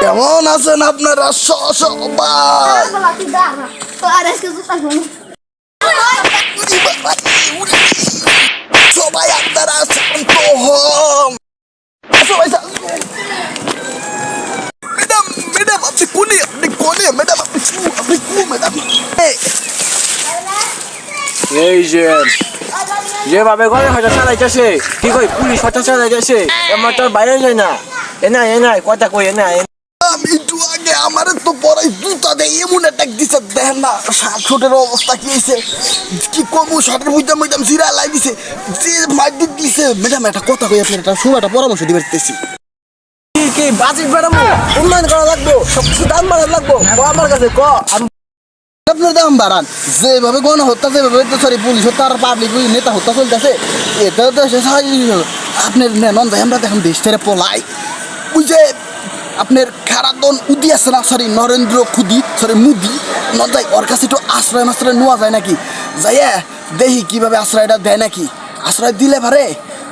কেমন আছেন আপনারা সবাই? সবাই আপনারা শান্ত হন। ম্যাডাম ম্যাডাম আপনি কোনে ম্যাডাম আপনি কোন ম্যাডাম? এই যেভাবে ঘরে হয়তো চালাইতেছে কি কই পুলিশ হয়তো চালাইতেছে আমার তোর বাইরে যায় না এনাই কথা কই এনাই একটু আগে আমার তো পরে জুতা দিয়ে এমন একটা দিছে দেখেন না, শার্টের অবস্থা কি হয়েছে কি কমু, শার্টের মধ্যে জিরা লাই দিছে যে মাইর দিছে। ম্যাডাম একটা কথা কই, আপনার একটা শুভ একটা পরামর্শ দিতে চাইছি। কি বাজেট বাড়াবো, উন্নয়ন করা লাগবো, সবকিছু দাম বাড়ানো লাগবো আমার কাছে ক আপনার দাম বাড়ান, যেভাবে গণহত্যা যেভাবে সরি পুলিশ হত্যা আর পাবলিক নেতা হত্যা চলতেছে, এটা তো আপনার নেন যাই আমরা দেখুন দেশ থেকে পলাই বুঝে আপনার খারাদন উদি আছে না, সরি নরেন্দ্র মোদি ন যাই ওর কাছে একটু আশ্রয় নেওয়া যায় নাকি, যাইয়া দেখি কিভাবে আশ্রয়টা দেয় নাকি। আশ্রয় দিলে পারে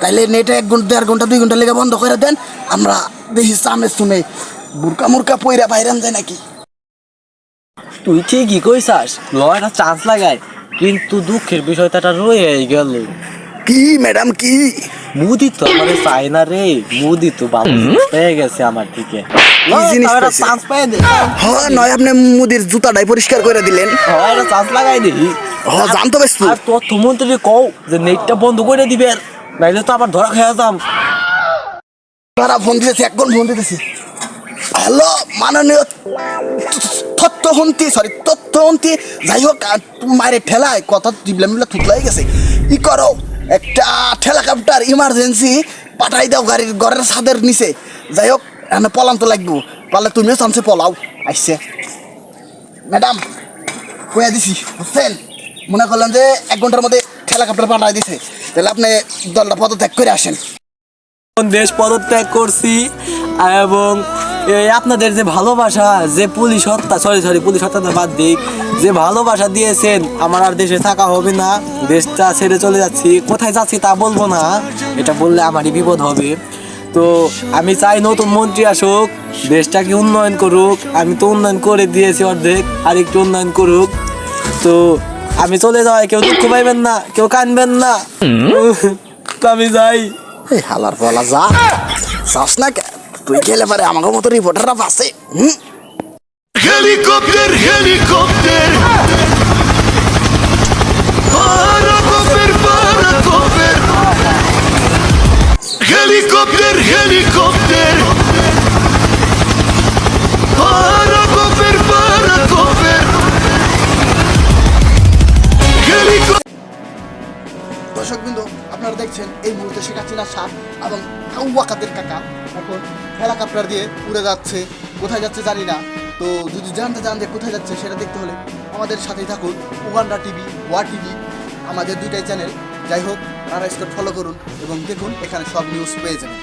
তাইলে নেটে 1 ঘন্টা 2 ঘন্টা লেগে বন্ধ করে দেন, আমরা দেখি সামনে শুনে বুরকা মুরকা পইরা বাইরান যায় নাকি। তুই ঠিকই কইছাস ল একটা চান্স লাগায়, কিন্তু দুঃখের বিষয়টা রয়ে গেল। কি ম্যাডাম কি? মুদি তো আমার চাই না রে, মুদি তো বাবু পেয়ে গেছে আমার থেকে চান্স পেয়ে দে। হ্যাঁ নয় আপনি মুদির জুতাটাই পরিষ্কার করে দিলেন, একটা চান্স লাগাই দিই। হ্যাঁ জানতো বেশ। আর তথ্যমন্ত্রী কও যে নেটটা বন্ধ করে দিবেন, নাইলে তো আবার ধরা খেয়ে যাম। তারা ফোন দিতেছে, একজন ফোন দিতেছে। হ্যালো মাননীয় তথ্যমন্ত্রী যাই হোক মায়ের ঠেলায় কথা টিবলা থুতলাই গেছে, ই করো একটা হেলিকপ্টার ইমার্জেন্সি পাঠাই দাও ঘরের ছাদের নিচে। যাই হোক এখানে পলান তো লাগবো, পারলে তুমিও চান্সে পলাও। আসছে ম্যাডাম কয়ে দিছি বুঝছেন, মনে করলাম যে 1 ঘন্টার মধ্যে হেলিকপ্টার পাঠাই দিছে, তাহলে আপনি দলটা পদত্যাগ করে আসেন। দেশ পদত্যাগ করছি এবং আপনাদের যে ভালোবাসা, যে পুলিশ হত্যা পুলিশ হত্যাটা বাদ দিই, যে ভালোবাসা দিয়েছেন আমার আর দেশে থাকা হবে না, দেশটা ছেড়ে চলে যাচ্ছি। কোথায় যাচ্ছি তা বলবো না, এটা বললে আমারই বিপদ হবে। তো আমি চাই নতুন মন্ত্রী আসুক, দেশটাকে উন্নয়ন করুক। আমি তো উন্নয়ন করে দিয়েছি অর্ধেক, আর একটু উন্নয়ন করুক। তো আমি চলে যাওয়ায় কেউ দুঃখ পাইবেন না, কেউ কানবেন না। তো আমি যাই। এই হালার পালা যাস না, তুই গেলে পারে আমাকে মতো রিপোর্টাররা পাশে। হেলিকপ্টার দর্শকবৃন্দ আপনারা দেখছেন এই মুহূর্তে শেখ হাসিনা সাপ এবং ওয়াকাদের কাকা এখন হেলিকপ্টার দিয়ে উড়ে যাচ্ছে, কোথায় যাচ্ছে জানি না। তো যদি জানতে চান যে কোথায় যাচ্ছে সেটা দেখতে হলে আমাদের সাথেই থাকুন, উগান্ডা টিভি, ওয়া টিভি, আমাদের 2টাই চ্যানেল। যাই হোক আপনারা ফলো করুন এবং দেখুন, এখানে সব নিউজ পেয়ে যাবেন।